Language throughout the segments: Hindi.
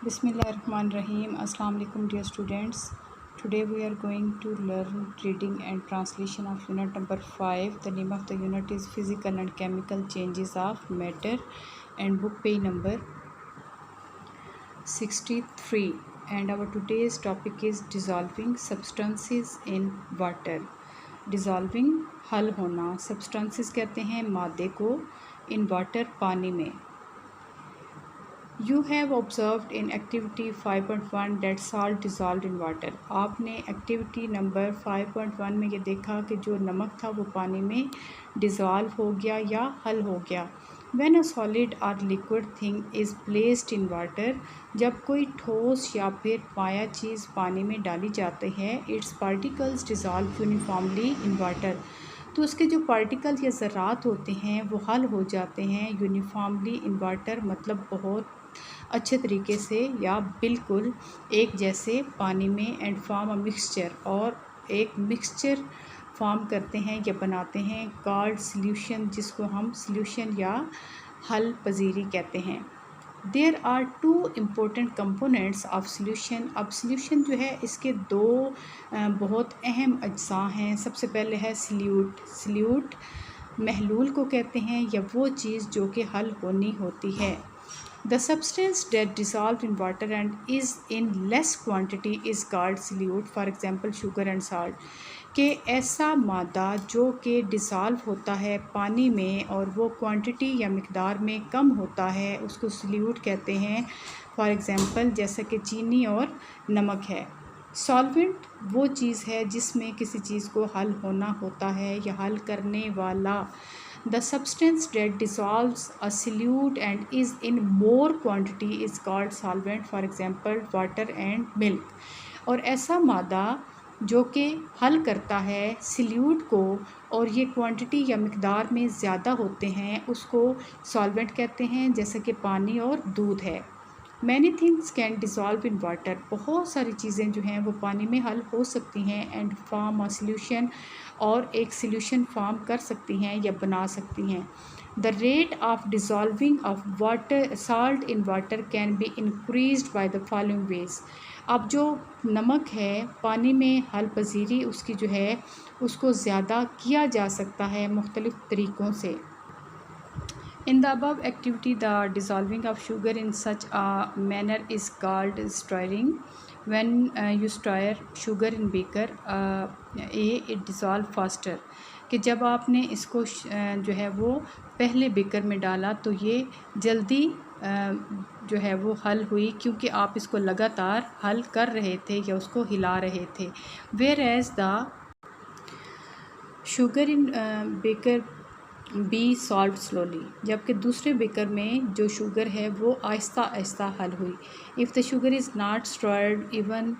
Bismillahirrahmanirrahim. Assalamu alaikum dear students. Today we are going to learn reading and translation of unit number 5. The name of the unit is Physical and Chemical Changes of Matter and book page number 63. And our today's topic is dissolving substances in water. Dissolving हल होना, substances कहते हैं मादे को, in water पानी में. You have observed in activity 5.1 that salt dissolved in water. आपने एक्टिविटी नंबर 5.1 में ये देखा कि जो नमक था वो पानी में डिज़ोल्व हो गया या हल हो गया. When a solid or liquid thing is placed in water, जब कोई ठोस या फिर पाया चीज़ पानी में डाली जाती है, its particles dissolve uniformly in water. तो उसके जो पार्टिकल या ज़रात होते हैं वो हल हो जाते हैं यूनिफॉर्मली इन वाटर, मतलब बहुत अच्छे तरीके से या बिल्कुल एक जैसे पानी में, एंड फॉर्म अ मिक्सचर, और एक मिक्सचर फॉर्म करते हैं या बनाते हैं, कॉल्ड सॉल्यूशन, जिसको हम सॉल्यूशन या हल पजीरी कहते हैं. There are two important components of solution. अब सॉल्यूशन जो है इसके दो बहुत अहम अज्जा हैं. सबसे पहले है सल्यूट. सल्यूट महलूल को कहते हैं या वो चीज़ जो कि हल होनी होती है. The substance that dissolved in water and is in less quantity is called solute. For example, sugar and salt. कि ऐसा मादा जो कि डिसॉल्व होता है पानी में और वो क्वांटिटी या मिकदार में कम होता है उसको सल्यूट कहते हैं. फॉर एग्ज़ाम्पल जैसा कि चीनी और नमक है. सॉल्वेंट वो चीज़ है जिसमें किसी चीज़ को हल होना होता है या हल करने वाला. The substance that dissolves a solute and is in more quantity is called solvent. For example, water and milk. और ऐसा मादा जो कि हल करता है सल्यूट को और ये क्वांटिटी या मिकदार में ज़्यादा होते हैं उसको सॉल्वेंट कहते हैं, जैसे कि पानी और दूध है. Many things can dissolve in water. बहुत सारी चीज़ें जो हैं वो पानी में हल हो सकती हैं, एंड फॉर्म अ सॉल्यूशन, और एक सॉल्यूशन फॉर्म कर सकती हैं या बना सकती हैं. The rate of dissolving of water salt in water can be increased by the following ways. अब जो नमक है पानी में हल पजीरी उसकी जो है उसको ज़्यादा किया जा सकता है मुख्तलिफ़ तरीक़ों से. In the above activity, the dissolving of sugar in such a manner is called stirring. When you stir sugar in beaker, it dissolve faster. कि जब आपने इसको जो है वो पहले बेकर में डाला तो ये जल्दी जो है वो हल हुई, क्योंकि आप इसको लगातार हल कर रहे थे या उसको हिला रहे थे. Whereas the sugar in beaker B solve slowly. जबकि दूसरे बेकर में जो शुगर है वो आहिस्ता आहिस्ता हल हुई. If the sugar is not stirred even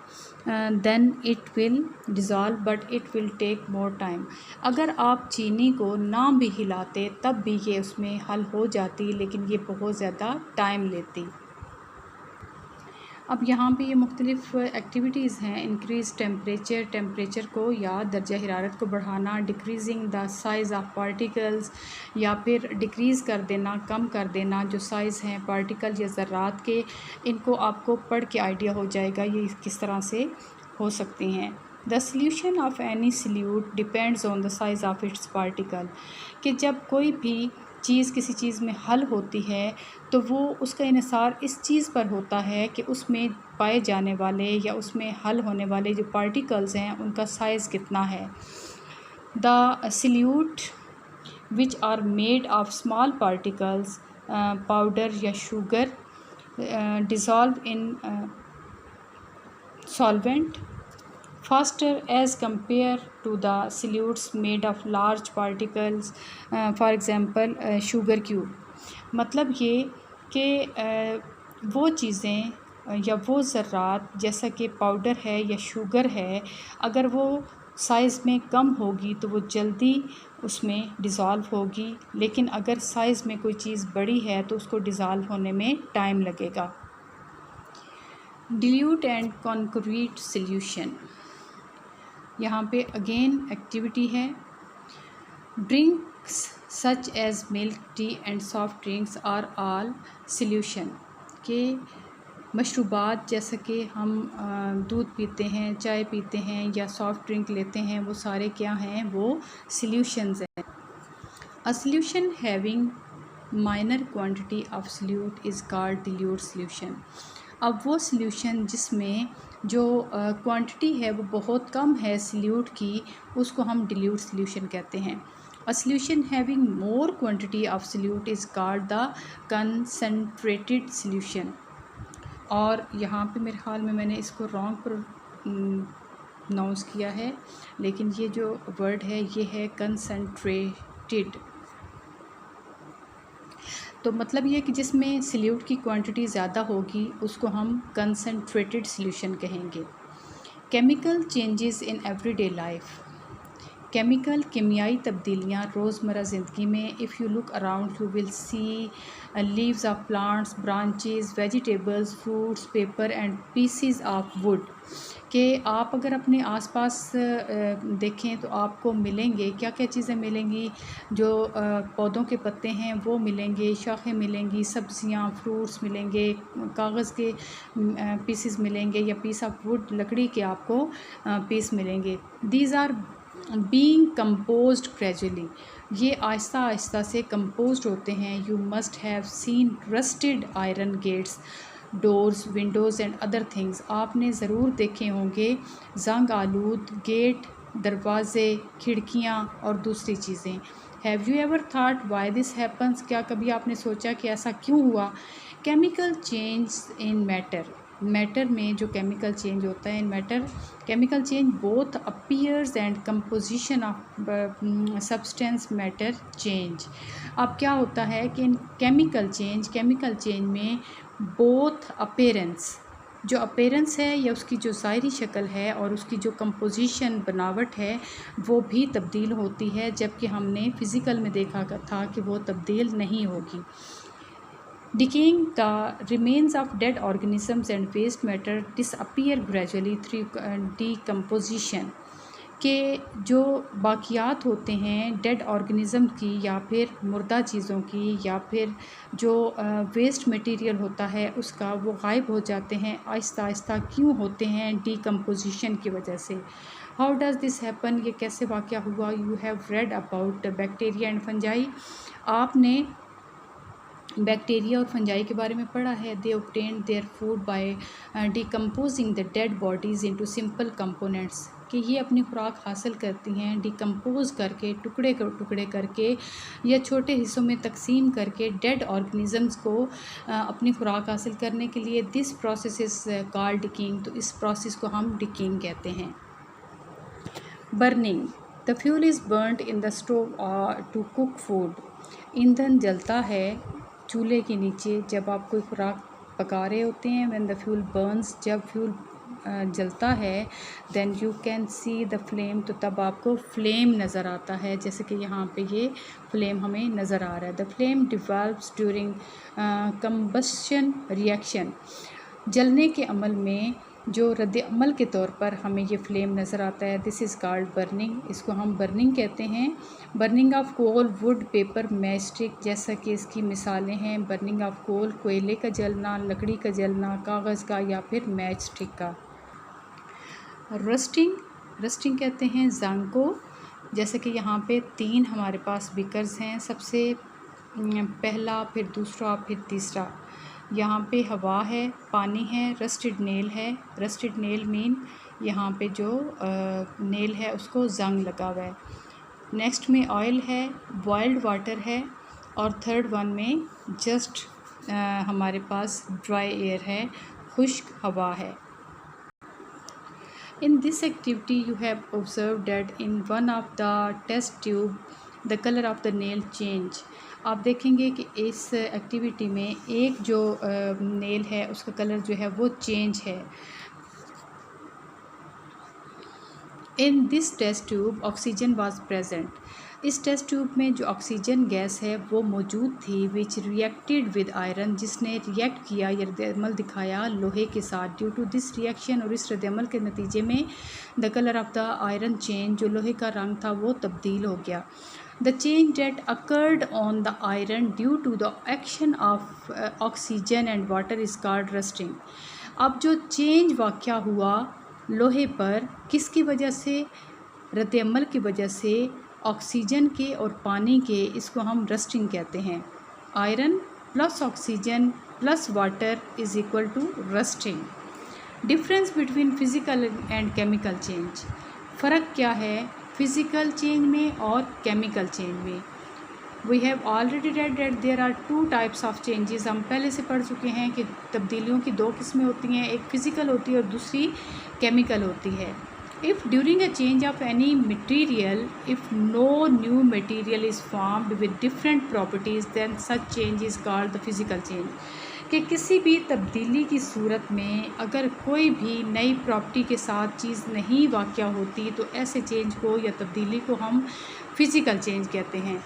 then it will dissolve but it will take more time. अगर आप चीनी को ना भी हिलाते तब भी ये उसमें हल हो जाती, लेकिन ये बहुत ज़्यादा टाइम लेती. अब यहाँ पे ये मुख्तलिफ़ एक्टिविटीज़ हैं. इंक्रीज़ टेम्परेचर, टेम्परेचर को या दर्जा हरारत को बढ़ाना. डिक्रीज़िंग द साइज़ ऑफ पार्टिकल्स, या फिर डिक्रीज़ कर देना, कम कर देना जो साइज़ हैं पार्टिकल या ज़र्रात के. इनको आपको पढ़ के आइडिया हो जाएगा ये किस तरह से हो सकती हैं. The solution of any solute depends on the size of its particle. कि जब कोई भी चीज़ किसी चीज़ में हल होती है तो वो उसका इन्हिसार इस चीज़ पर होता है कि उसमें पाए जाने वाले या उसमें हल होने वाले जो पार्टिकल्स हैं उनका साइज़ कितना है. The solute which are made of small particles, powder या sugar, dissolve in solvent faster as compared to the solutes made of large particles, for example sugar cube. मतलब ये कि वो चीज़ें या वो ज़रात जैसा कि पाउडर है या शुगर है, अगर वो साइज़ में कम होगी तो वो जल्दी उसमें डिज़ोल्व होगी, लेकिन अगर साइज़ में कोई चीज़ बड़ी है तो उसको डिज़ोल्व होने में टाइम लगेगा. Dilute and concrete solution. यहाँ पे अगेन एक्टिविटी है. Drinks such as milk, tea and soft drinks are all solution. के मशरूबात जैसे कि हम दूध पीते हैं, चाय पीते हैं या सॉफ़्ट ड्रिंक लेते हैं, वो सारे क्या हैं, वो सॉल्यूशंस हैं। A solution having minor quantity of solute is called dilute solution. अब वो सॉल्यूशन जिसमें जो क्वांटिटी है वो बहुत कम है सॉल्यूट की, उसको हम डिल्यूट सॉल्यूशन कहते हैं। A solution having more quantity of solute is called the concentrated solution. और यहाँ पे मेरे ख्याल में मैंने इसको रॉन्ग प्रोनाउंस किया है, लेकिन ये जो वर्ड है ये है कंसनट्रेटेड। तो मतलब ये कि जिसमें सॉल्यूट की क्वांटिटी ज़्यादा होगी उसको हम कंसनट्रेटेड सॉल्यूशन कहेंगे। Chemical changes in everyday life. Chemical केमियाई तब्दीलियाँ रोज़मर्रा ज़िंदगी में, if you look around you will see leaves of plants, branches, vegetables, fruits, paper and pieces of wood. कि आप अगर अपने आसपास देखें तो आपको मिलेंगे क्या क्या चीज़ें मिलेंगी, जो पौधों के पत्ते हैं वो मिलेंगे, शाखें मिलेंगी, सब्जियां, फ्रूट्स मिलेंगे, कागज़ के पीसेस मिलेंगे या पीस ऑफ वुड, लकड़ी के आपको पीस मिलेंगे। These are being composed gradually, ये आहिस्ता आहिस्ता से कंपोज्ड होते हैं। You must have seen rusted iron gates, doors, windows and other things. आपने ज़रूर देखे होंगे जंग आलूद गेट, दरवाज़े, खिड़कियाँ और दूसरी चीज़ें। Have you ever thought why this happens, क्या कभी आपने सोचा कि ऐसा क्यों हुआ। Chemical change in matter, matter में जो केमिकल चेंज होता है in matter, chemical change both appears and composition of substance matter change. अब क्या होता है कि इन केमिकल चेंज में बोथ अपेरेंस, जो अपेरेंस है या उसकी जो ज़ाहिरी शक्ल है और उसकी जो कंपोजिशन बनावट है वो भी तब्दील होती है, जबकि हमने फ़िज़िकल में देखा था कि वो तब्दील नहीं होगी। Decaying, the remains of dead organisms and waste matter disappear gradually through decomposition। के जो बाकियात होते हैं डेड ऑर्गेनिज़म की या फिर मुर्दा चीज़ों की या फिर जो वेस्ट मटेरियल होता है उसका, वो गायब हो जाते हैं आहिस्ता आहिस्ता। क्यों होते हैं? डिकम्पोजिशन की वजह से। हाउ डज़ दिस हैपन, ये कैसे वाक़या हुआ। You have read about bacteria and fungi, आपने बैक्टीरिया और फंजाई के बारे में पढ़ा है। They obtain their food by decomposing the dead bodies into simple components, कि ये अपनी खुराक हासिल करती हैं डिकम्पोज करके, टुकड़े करके या छोटे हिस्सों में तकसीम करके डेड ऑर्गेनिज़म्स को अपनी खुराक हासिल करने के लिए। This process is called decking, तो इस प्रोसेस को हम डिकिंग कहते हैं। Burning, the fuel is burned in the stove to cook food, ईंधन जलता है चूल्हे के नीचे जब आप कोई खुराक पका रहे होते हैं। व्हेन द फ्यूल बर्न्स, जब फ्यूल जलता है, then you can see the flame, तो तब आपको फ्लेम नज़र आता है, जैसे कि यहाँ पे ये फ्लेम हमें नज़र आ रहा है। The flame develops during combustion reaction, जलने के अमल में जो रद्द अमल के तौर पर हमें ये फ्लेम नज़र आता है। दिस इज़ कॉल्ड बर्निंग, इसको हम बर्निंग कहते हैं। Burning of coal, wood, paper, match stick, जैसा कि इसकी मिसालें हैं। बर्निंग ऑफ कोल, कोयले का जलना, लकड़ी का जलना, कागज़ का या फिर मैच स्टिक का। रस्टिंग कहते हैं जंग को, जैसे कि यहाँ पे 3 हमारे पास बिकर्स हैं, सबसे पहला, फिर दूसरा, फिर तीसरा। यहाँ पे हवा है, पानी है, रस्टेड नेल है। रस्टेड नेल मीन यहाँ पे जो नेल है उसको जंग लगा हुआ है। नेक्स्ट में ऑयल है, बॉइल्ड वाटर है, और थर्ड वन में जस्ट हमारे पास ड्राई एयर है, खुश्क हवा है। In this activity you have observed that in one of the test tube the color of the nail change। आप देखेंगे कि इस एक्टिविटी में एक जो नेल है उसका कलर जो है वो चेंज है। In this test tube oxygen was present। इस टेस्ट ट्यूब में जो ऑक्सीजन गैस है वो मौजूद थी, विच रिएक्टेड विद आयरन, जिसने रिएक्ट किया या रद्द-ए-अमल दिखाया लोहे के साथ। ड्यू टू दिस रिएक्शन, और इस रद्द-ए-अमल के नतीजे में the colour of the iron change, जो लोहे का रंग था वो तब्दील हो गया। The change that occurred on the iron due to the action of oxygen and water is called rusting. अब जो चेंज वाक़या हुआ लोहे पर किसकी वजह से, रद्द अमल की वजह से ऑक्सीजन के और पानी के, इसको हम रस्टिंग कहते हैं। Iron plus oxygen plus water is equal to rusting. Difference between physical and chemical change, फ़र्क क्या है फ़िज़िकल चेंज में और केमिकल चेंज में। We have already read that there are two types of changes, हम पहले से पढ़ चुके हैं कि तब्दीलियों की दो किस्में होती हैं, एक फ़िज़िकल होती है और दूसरी केमिकल होती है। If during a change of any material if no new material is formed with different properties than such change is called the physical change. कि किसी भी तब्दीली की सूरत में अगर कोई भी नई प्रॉपर्टी के साथ चीज़ नहीं वाक़या होती तो ऐसे चेंज को या तब्दीली को हम फ़िज़िकल चेंज कहते हैं।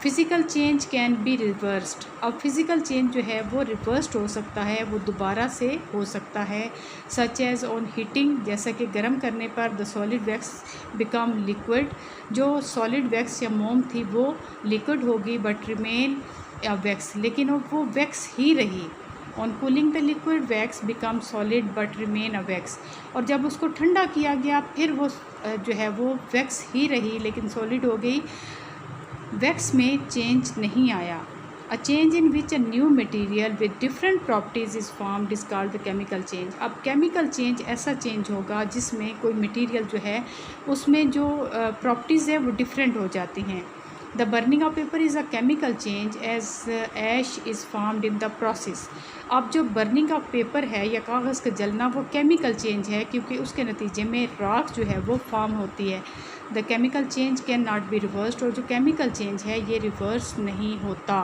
Physical change can be reversed, अब फ़िज़िकल चेंज जो है वो रिवर्स्ड हो सकता है, वो दोबारा से हो सकता है। सच एज़ ऑन हीटिंग, जैसा कि गर्म करने पर the solid wax become liquid, जो सॉलिड वैक्स या मोम थी वो लिक्विड होगी बट रिमेन या वैक्स, लेकिन वो वैक्स ही रही। On cooling the liquid wax become solid but remain a wax, और जब उसको ठंडा किया गया फिर वो जो है वो वैक्स ही रही लेकिन सॉलिड हो गई, वैक्स में चेंज नहीं आया। A change in which a new material with different properties is formed is called the chemical change. अब केमिकल चेंज ऐसा चेंज होगा जिसमें कोई मटीरियल जो है उसमें जो प्रॉपर्टीज़ है वो डिफरेंट हो जाती हैं। The burning of paper is a chemical change as ash is formed in the process. अब जो बर्निंग ऑफ पेपर है या कागज़ का जलना वो केमिकल चेंज है क्योंकि उसके नतीजे में राख जो है वो फॉर्म होती है। The chemical change can not be reversed, और जो केमिकल चेंज है ये रिवर्स नहीं होता।